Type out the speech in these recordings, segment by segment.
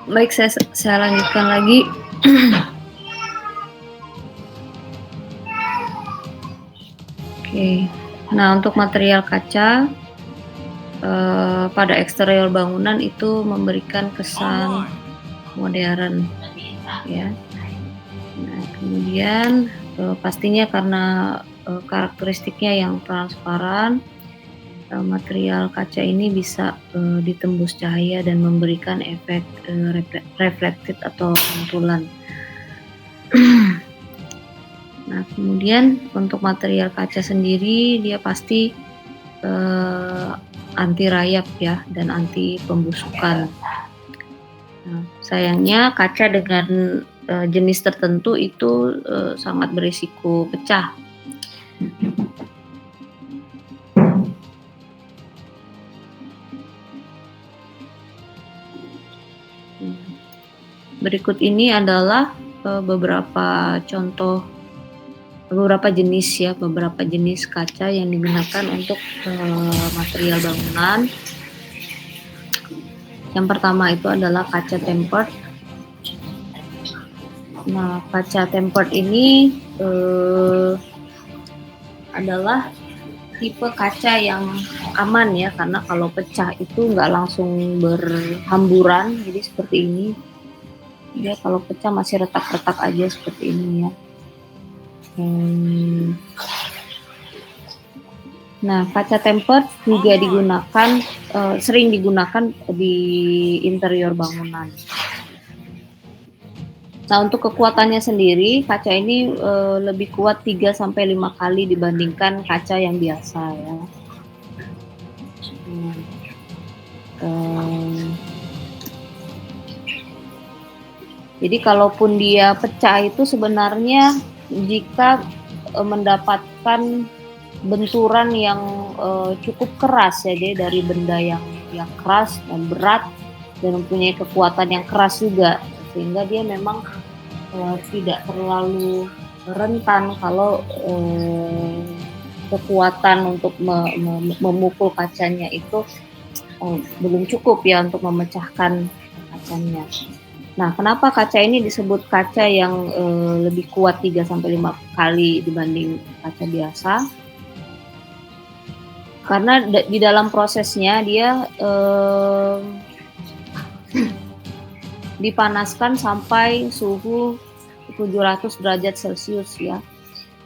Baik, saya lanjutkan lagi. Oke. Nah, untuk material kaca pada eksterior bangunan itu memberikan kesan modern, ya. Nah, kemudian pastinya karena karakteristiknya yang transparan, material kaca ini bisa ditembus cahaya dan memberikan efek reflected atau pantulan. Nah, kemudian untuk material kaca sendiri dia pasti anti rayap ya dan anti pembusukan. Nah, sayangnya kaca dengan jenis tertentu itu sangat berisiko pecah. Berikut ini adalah beberapa jenis kaca yang digunakan untuk material bangunan. Yang pertama itu adalah kaca tempered. Nah, kaca tempered ini adalah tipe kaca yang aman ya, karena kalau pecah itu nggak langsung berhamburan, jadi seperti ini. Dia kalau pecah masih retak-retak aja seperti ini ya. Nah, kaca tempered juga sering digunakan di interior bangunan. Nah, untuk kekuatannya sendiri, kaca ini lebih kuat 3-5 kali dibandingkan kaca yang biasa ya. Jadi kalaupun dia pecah itu sebenarnya jika mendapatkan benturan yang cukup keras ya, dia dari benda yang keras dan berat dan mempunyai kekuatan yang keras juga, sehingga dia memang tidak terlalu rentan kalau kekuatan untuk memukul kacanya itu belum cukup ya untuk memecahkan kacanya. Nah, kenapa kaca ini disebut kaca yang lebih kuat 3-5 kali dibanding kaca biasa? Karena di dalam prosesnya dia dipanaskan sampai suhu 700 derajat Celcius ya.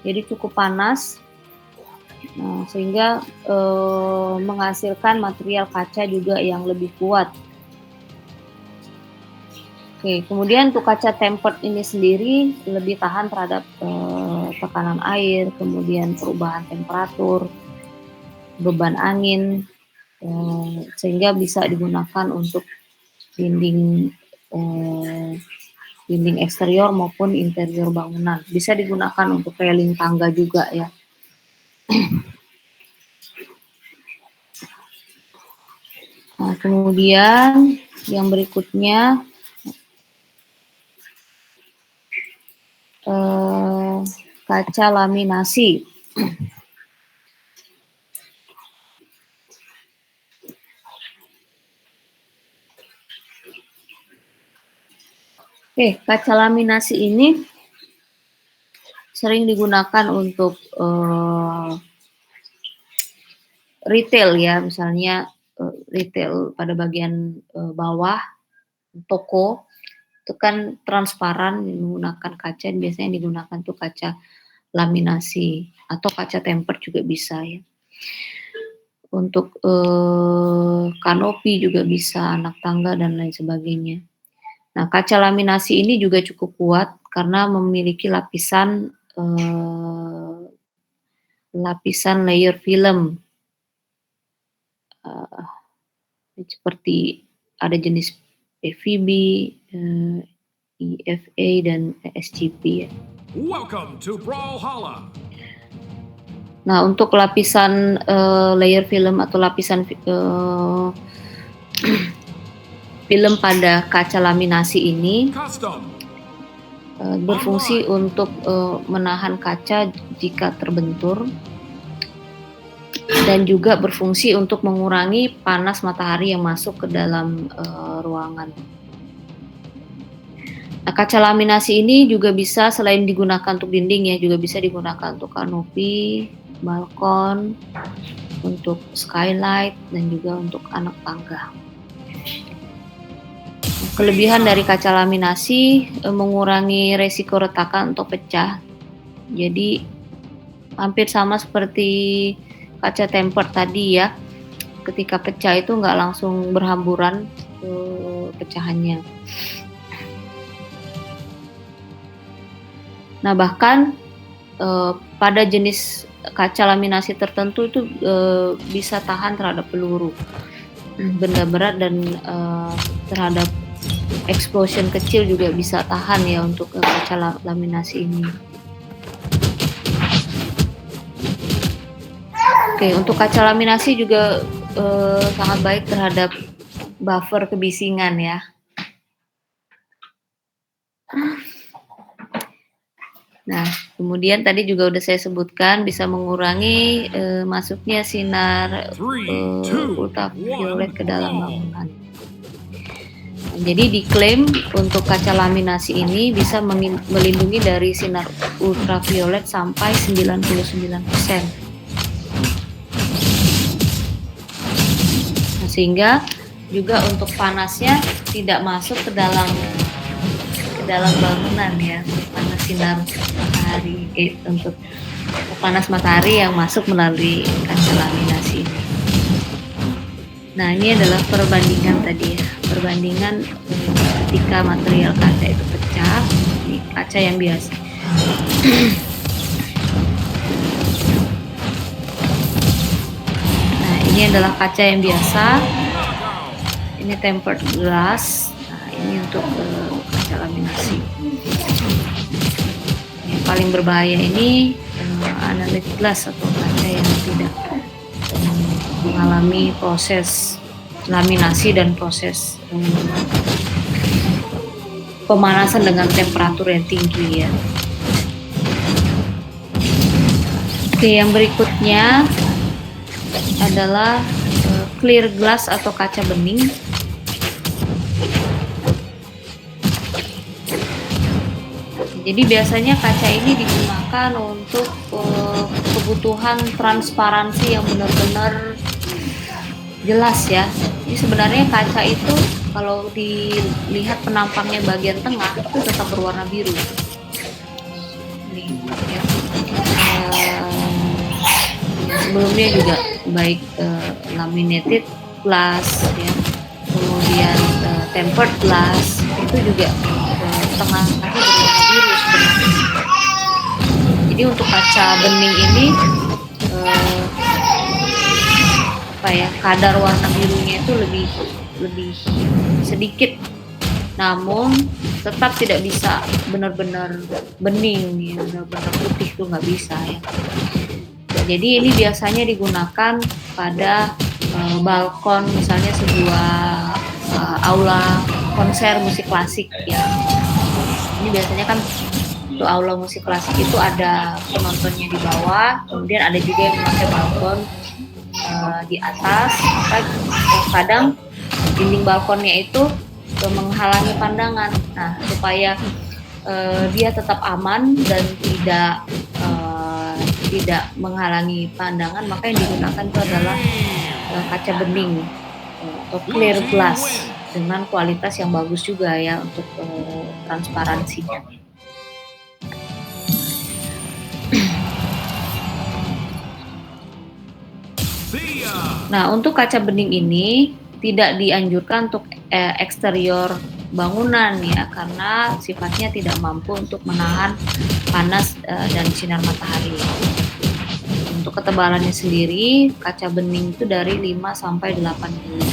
Jadi cukup panas. Nah, sehingga menghasilkan material kaca juga yang lebih kuat. Oke, kemudian untuk kaca tempered ini sendiri lebih tahan terhadap tekanan air, kemudian perubahan temperatur, beban angin, sehingga bisa digunakan untuk dinding eksterior maupun interior bangunan. Bisa digunakan untuk railing tangga juga ya. Nah, kemudian yang berikutnya kaca laminasi. Oke, kaca laminasi ini sering digunakan untuk retail ya, misalnya retail pada bagian bawah toko itu kan transparan menggunakan kaca, biasanya digunakan tuh kaca laminasi atau kaca tempered juga bisa ya. Untuk kanopi juga bisa, anak tangga dan lain sebagainya. Nah, kaca laminasi ini juga cukup kuat karena memiliki lapisan layer film seperti ada jenis PVB, EFA dan SGP ya. Welcome to Brawlhalla. Nah, untuk lapisan layer film atau lapisan film pada kaca laminasi ini berfungsi untuk menahan kaca jika terbentur dan juga berfungsi untuk mengurangi panas matahari yang masuk ke dalam ruangan. Nah, kaca laminasi ini juga bisa selain digunakan untuk dinding ya, juga bisa digunakan untuk kanopi, balkon, untuk skylight, dan juga untuk anak tangga. Kelebihan dari kaca laminasi mengurangi resiko retakan atau pecah. Jadi hampir sama seperti kaca tempered tadi ya. Ketika pecah itu nggak langsung berhamburan pecahannya. Nah, bahkan pada jenis kaca laminasi tertentu itu bisa tahan terhadap peluru, benda berat, dan terhadap explosion kecil juga bisa tahan ya untuk kaca laminasi ini. Oke, untuk kaca laminasi juga sangat baik terhadap buffer kebisingan ya. Nah, kemudian tadi juga udah saya sebutkan bisa mengurangi masuknya sinar ultraviolet ke dalam bangunan. Jadi diklaim untuk kaca laminasi ini bisa melindungi dari sinar ultraviolet sampai 99%. Nah, sehingga juga untuk panasnya tidak masuk ke dalam bangunan ya, panas sinar matahari, untuk panas matahari yang masuk melalui kaca laminasi ini. Nah, ini adalah perbandingan tadi ya, perbandingan ketika material kaca itu pecah, ini kaca yang biasa. Nah, ini adalah kaca yang biasa, ini tempered glass. Nah, ini untuk kaca laminasi. Yang paling berbahaya ini analytic glass atau kaca yang tidak mengalami proses laminasi dan proses pemanasan dengan temperatur yang tinggi ya. Oke, yang berikutnya adalah clear glass atau kaca bening. Jadi biasanya kaca ini digunakan untuk kebutuhan transparansi yang benar-benar jelas ya. Ini sebenarnya kaca itu kalau dilihat penampangnya bagian tengah itu tetap berwarna biru. Nih, ya. Sebelumnya juga baik laminated glass ya, kemudian tempered glass itu juga tengahnya berwarna biru sebenarnya. Jadi untuk kaca bening ini kadar warna birunya itu lebih sedikit, namun tetap tidak bisa benar-benar bening ya, benar-benar putih tuh nggak bisa ya. Jadi ini biasanya digunakan pada balkon, misalnya sebuah aula konser musik klasik ya. Ini biasanya kan untuk aula musik klasik itu ada penontonnya di bawah, kemudian ada juga yang memakai balkon di atas. Maka kadang dinding balkonnya itu menghalangi pandangan. Nah, supaya dia tetap aman dan tidak menghalangi pandangan, maka yang digunakan itu adalah kaca bening atau clear glass dengan kualitas yang bagus juga ya untuk transparansinya. Nah, untuk kaca bening ini tidak dianjurkan untuk eksterior bangunan ya, karena sifatnya tidak mampu untuk menahan panas dan sinar matahari. Untuk ketebalannya sendiri, kaca bening itu dari 5 sampai 8 mm.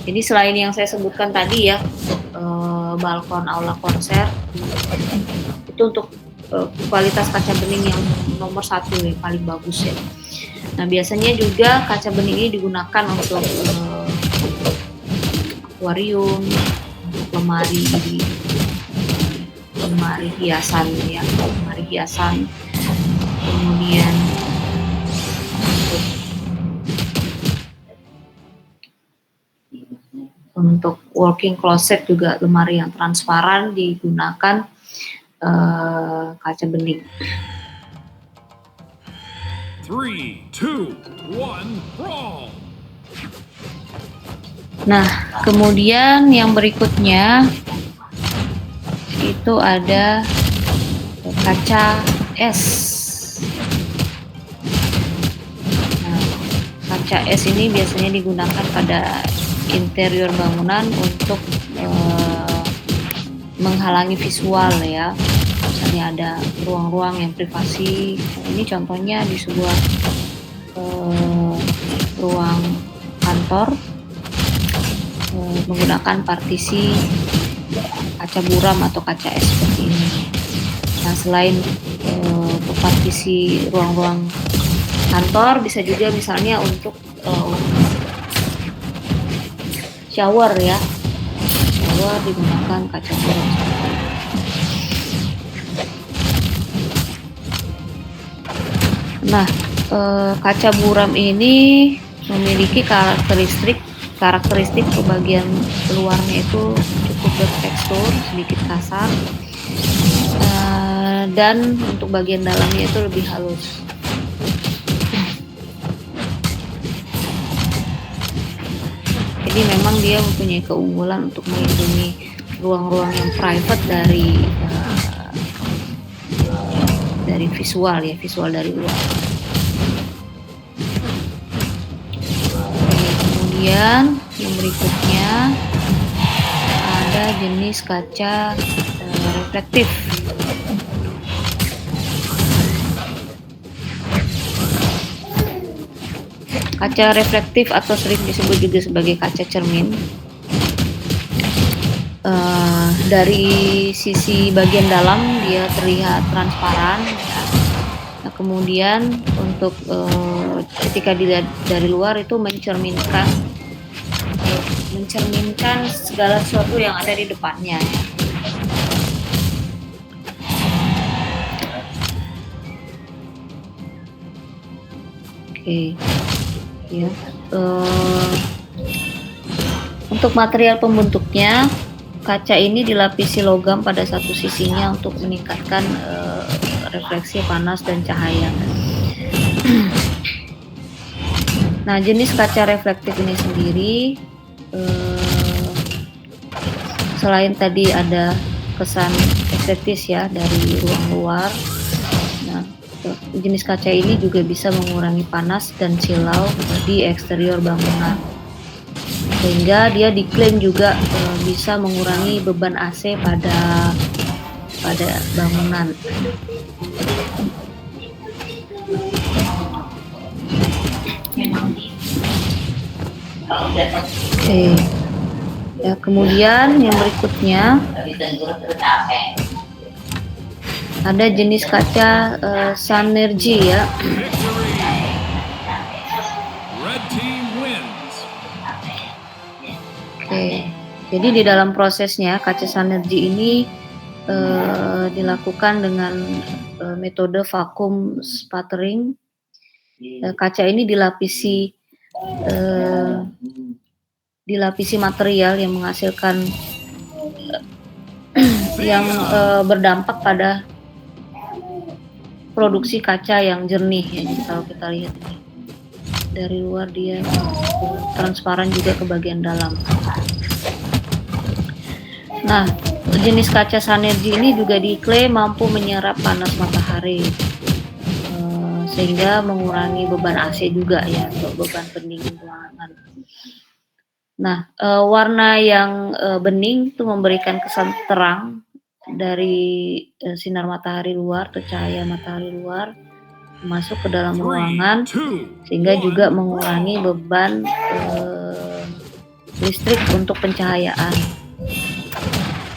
Jadi selain yang saya sebutkan tadi ya, untuk balkon aula konser, itu untuk kualitas kaca bening yang nomor 1 yang paling bagus ya. Nah, biasanya juga kaca bening ini digunakan untuk akuarium, lemari hiasan ya, lemari hiasan, kemudian untuk walk-in closet juga lemari yang transparan digunakan kaca bening. 3, 2, 1, brawl! Nah, kemudian yang berikutnya itu ada kaca es. Nah, kaca es ini biasanya digunakan pada interior bangunan untuk menghalangi visual ya. Misalnya ada ruang-ruang yang privasi. Ini contohnya di sebuah ruang kantor menggunakan partisi kaca buram atau kaca es seperti ini. Nah, selain partisi ruang-ruang kantor, bisa juga misalnya untuk shower ya. Shower digunakan kaca buram. Nah, kaca buram ini memiliki karakteristik bagian luarnya itu cukup bertekstur, sedikit kasar, dan untuk bagian dalamnya itu lebih halus. Jadi memang dia mempunyai keunggulan untuk melindungi ruang-ruang yang private dari visual ya, visual dari luar. Kemudian yang berikutnya ada jenis kaca reflektif. Kaca reflektif atau sering disebut juga sebagai kaca cermin. Dari sisi bagian dalam dia terlihat transparan. Ya. Nah, kemudian untuk ketika dilihat dari luar itu mencerminkan segala sesuatu yang ada di depannya. Oke. Ya. Untuk material pembentuknya, kaca ini dilapisi logam pada satu sisinya untuk meningkatkan refleksi panas dan cahaya. Nah, jenis kaca reflektif ini sendiri selain tadi ada kesan estetis ya dari ruang luar. Nah, jenis kaca ini juga bisa mengurangi panas dan silau di eksterior bangunan. Sehingga dia diklaim juga bisa mengurangi beban AC pada bangunan. Oke. Ya, kemudian yang berikutnya ada jenis kaca Sunergy ya. Oke. Jadi di dalam prosesnya kaca Sunergy ini dilakukan dengan metode vacuum sputtering. Kaca ini dilapisi material yang menghasilkan yang berdampak pada produksi kaca yang jernih ya. Jadi kalau kita lihat ini dari luar dia transparan juga ke bagian dalam. Nah, jenis kaca Sunergy ini juga diklaim mampu menyerap panas matahari sehingga mengurangi beban AC juga ya, untuk beban pendingin ruangan. Nah, warna yang bening itu memberikan kesan terang dari sinar matahari luar atau cahaya matahari luar masuk ke dalam ruangan, sehingga juga mengurangi beban listrik untuk pencahayaan.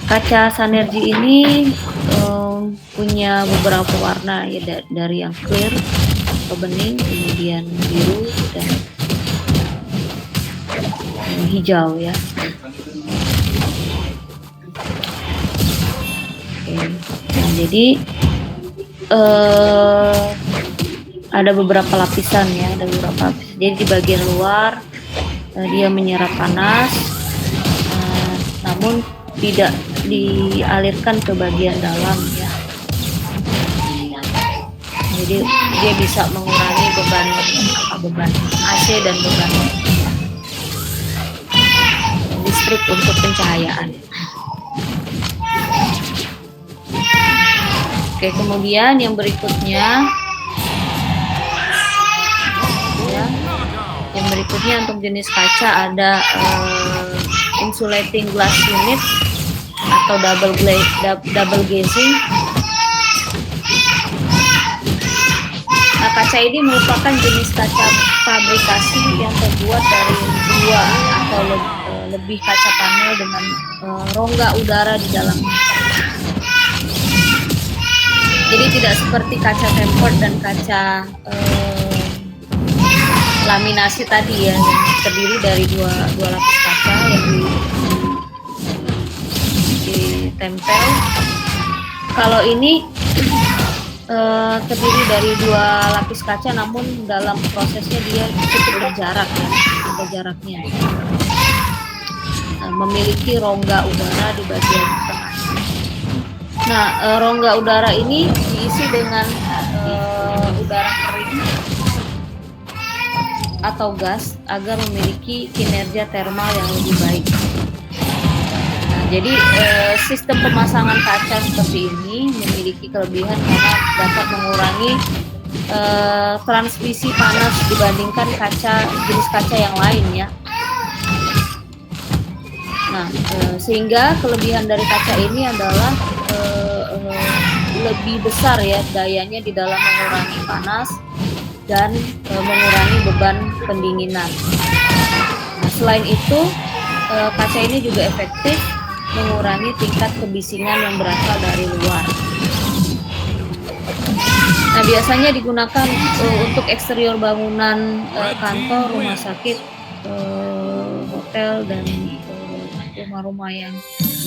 Kaca Sunergy ini punya beberapa warna ya, dari yang clear atau bening, kemudian biru dan hijau ya. Oke. Nah, jadi ada beberapa lapisan ya, Jadi di bagian luar dia menyerap panas, namun tidak dialirkan ke bagian dalam ya. Jadi dia bisa mengurangi beban AC dan beban listrik untuk pencahayaan. Oke, kemudian yang berikutnya ya, yang berikutnya untuk jenis kaca ada insulating glass unit atau double glazing. Nah, kaca ini merupakan jenis kaca fabrikasi yang terbuat dari dua atau lebih kaca panel dengan rongga udara di dalamnya. Jadi tidak seperti kaca tempered dan kaca laminasi tadi ya, yang terdiri dari dua lapis kaca yang ditempel. Kalau ini terdiri dari dua lapis kaca, namun dalam prosesnya dia cukup berjarak ya, ada jaraknya. Memiliki rongga udara di bagian tengah. Nah, rongga udara ini diisi dengan udara kering atau gas agar memiliki kinerja termal yang lebih baik. Nah, jadi sistem pemasangan kaca seperti ini memiliki kelebihan karena dapat mengurangi transmisi panas dibandingkan jenis kaca yang lain ya. Nah, sehingga kelebihan dari kaca ini adalah lebih besar ya dayanya di dalam mengurangi panas dan mengurangi beban pendinginan. Nah, selain itu kaca ini juga efektif mengurangi tingkat kebisingan yang berasal dari luar. Nah, biasanya digunakan untuk eksterior bangunan kantor, rumah sakit, hotel dan rumah-rumah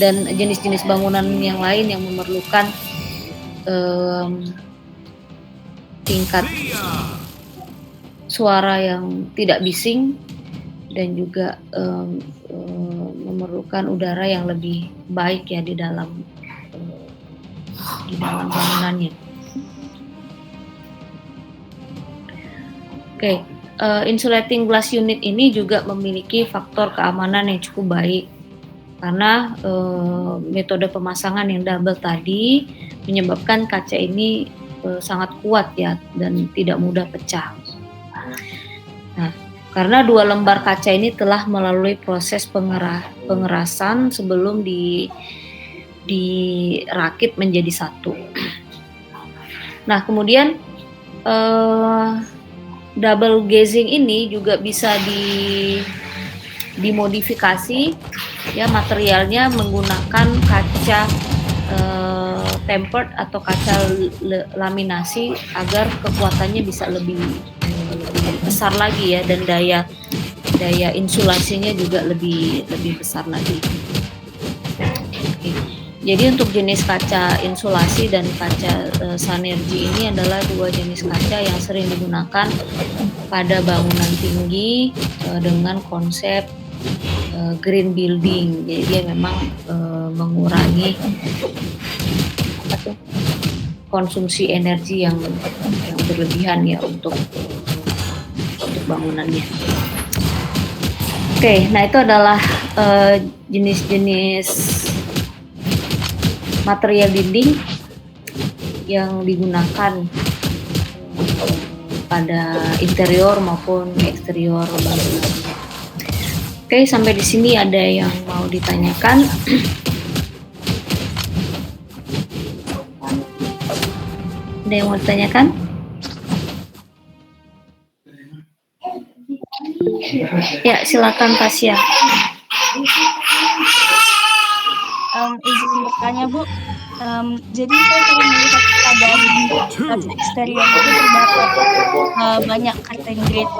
dan jenis-jenis bangunan yang lain yang memerlukan tingkat suara yang tidak bising dan juga memerlukan udara yang lebih baik ya di dalam bangunannya. Oke, insulating glass unit ini juga memiliki faktor keamanan yang cukup baik karena metode pemasangan yang double tadi menyebabkan kaca ini sangat kuat ya dan tidak mudah pecah. Nah, karena dua lembar kaca ini telah melalui proses pengerasan sebelum dirakit menjadi satu. Nah, kemudian double glazing ini juga bisa dimodifikasi ya, materialnya menggunakan kaca tempered atau kaca laminasi agar kekuatannya bisa lebih besar lagi ya, dan daya insulasinya juga lebih besar lagi. Oke. Jadi untuk jenis kaca insulasi dan kaca Sanergy ini adalah dua jenis kaca yang sering digunakan pada bangunan tinggi dengan konsep green building. Jadi dia memang mengurangi konsumsi energi yang berlebihan ya untuk bangunannya. Oke, nah itu adalah jenis-jenis material dinding yang digunakan pada interior maupun eksterior bangunan. Oke, sampai di sini ada yang mau ditanyakan? Ada yang mau ditanyakan? Ya, silakan Tasya. Izin bertanya Bu, jadi saya sering melihat pada kaca eksterior itu terdapat banyak curtain grid.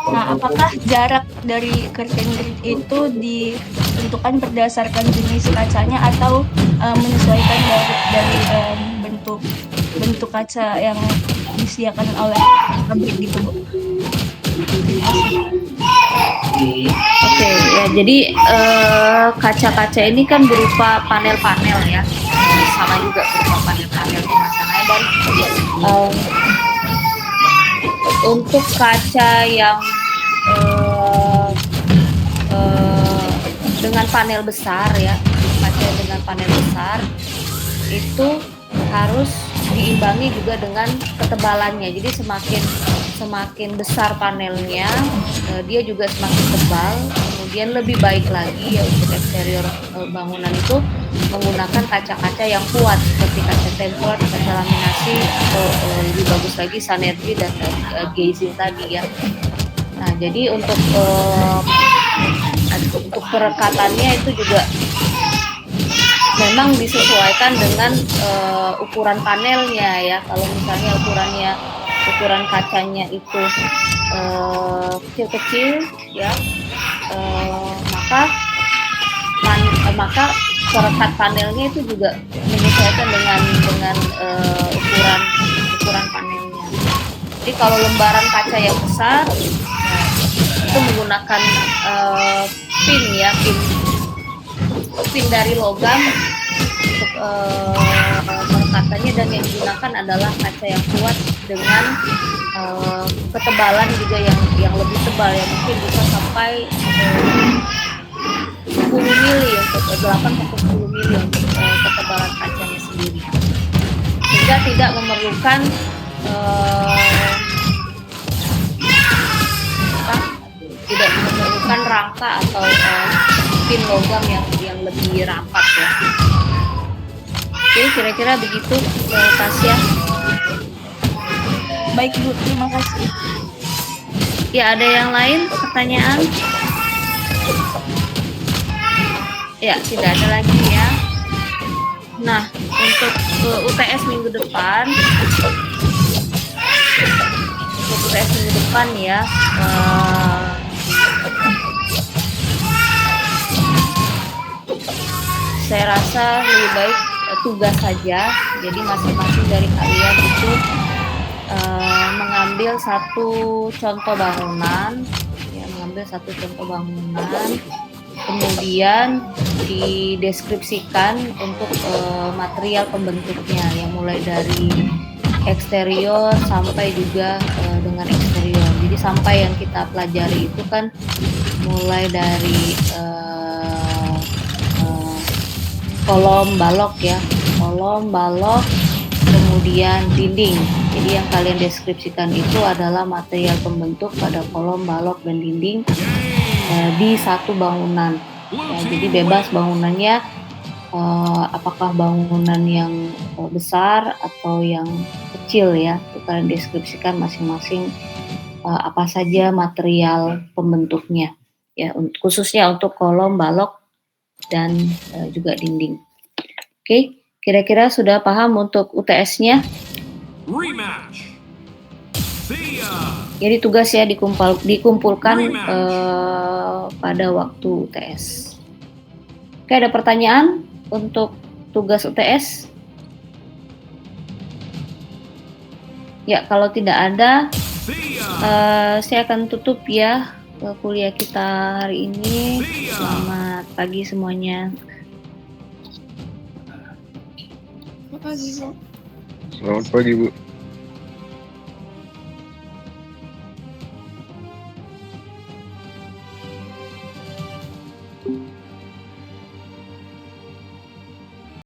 Nah, apakah jarak dari curtain grid itu ditentukan berdasarkan jenis kacanya atau menyesuaikan dari bentuk kaca yang disediakan oleh pabrik gitu Bu? Oke, Ya, jadi kaca-kaca ini kan berupa panel-panel ya, sama juga berupa panel-panel pemasangannya. Dan untuk kaca yang dengan panel besar ya, kaca dengan panel besar itu harus diimbangi juga dengan ketebalannya. Jadi semakin besar panelnya, dia juga semakin tebal. Kemudian lebih baik lagi ya untuk eksterior bangunan itu menggunakan kaca-kaca yang kuat seperti kaca tempered, kaca laminasi, atau lebih bagus lagi Sanergy dan glazing tadi ya. Nah, jadi untuk perekatannya itu juga memang disesuaikan dengan ukuran panelnya ya. Kalau misalnya ukuran kacanya itu kecil-kecil ya, maka perekat panelnya itu juga menyesuaikan dengan ukuran panelnya. Jadi kalau lembaran kaca yang besar, itu menggunakan pin dari logam untuk perekatannya, dan yang digunakan adalah kaca yang kuat dengan ketebalan juga yang lebih tebal ya, mungkin bisa sampai 10 mili untuk 8-10 mili untuk ketebalan kacanya sendiri, sehingga tidak memerlukan rangka atau pin logam yang lebih rapat ya. Oke, kira-kira begitu Tasya. Baik Bu, terima kasih. Ya, ada yang lain pertanyaan? Ya, tidak ada lagi ya. Nah, untuk UTS minggu depan ya, saya rasa lebih baik tugas saja. Jadi masing-masing dari kalian itu mengambil satu contoh bangunan, kemudian dideskripsikan untuk material pembentuknya, yang mulai dari eksterior sampai juga dengan eksterior. Jadi sampai yang kita pelajari itu kan mulai dari kolom, balok, kemudian dinding. Jadi yang kalian deskripsikan itu adalah material pembentuk pada kolom, balok, dan dinding di satu bangunan. Ya, jadi bebas bangunannya, apakah bangunan yang besar atau yang kecil ya. Itu kalian deskripsikan masing-masing apa saja material pembentuknya. Ya, khususnya untuk kolom, balok, dan juga dinding. Oke, kira-kira sudah paham untuk UTS-nya? Rematch. See ya. Jadi tugas ya dikumpulkan pada waktu UTS. Oke, ada pertanyaan untuk tugas UTS? Ya, kalau tidak ada, saya akan tutup ya kuliah kita hari ini. Selamat pagi semuanya. Selamat pagi Bu. Selamat pagi Bu.